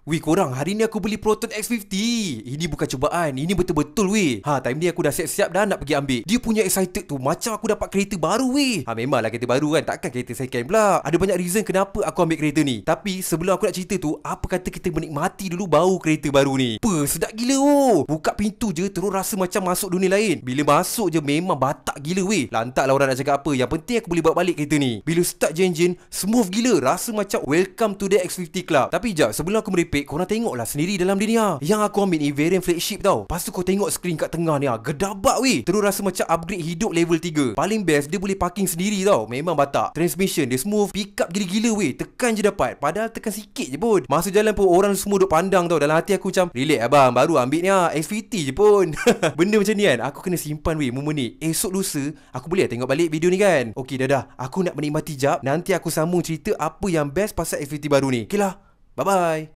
Weh korang, hari ni aku beli Proton X50. Ini bukan cubaan, ini betul-betul weh. Time ni aku dah siap-siap dah nak pergi ambil. Dia punya excited tu macam aku dapat kereta baru weh. Memanglah kereta baru kan, takkan kereta second pula. Ada banyak reason kenapa aku ambil kereta ni. Tapi sebelum aku nak cerita tu, apa kata kita menikmati dulu bau kereta baru ni. Sedap gila oh. Buka pintu je terus rasa macam masuk dunia lain. Bila masuk je memang batak gila weh. Lantaklah orang nak cakap apa, yang penting aku boleh bawa balik kereta ni. Bila start je engine, smooth gila. Rasa macam welcome to the X50 Club. Tapi jap, sebelum aku merepek, korang tengoklah sendiri dalam dia ni Yang aku ambil ni variant flagship tau. Lepas tu kau tengok skrin kat tengah ni gedabak weh. Terus rasa macam upgrade hidup level 3. Paling best dia boleh parking sendiri tau. Memang batak. Transmission dia smooth, pick up gila-gila weh. Tekan je dapat. Padahal tekan sikit je pun. Masa jalan pun orang semua duk pandang tau. Dalam hati aku macam, relax abang, baru ambil ni X50 je pun. Benda macam ni kan, aku kena simpan weh momen ni. Esok lusa aku boleh tengok balik video ni kan. Okey dah, aku nak menikmati jap. Nanti aku sambung cerita apa yang best pasal X50 baru ni. Okey lah, bye bye.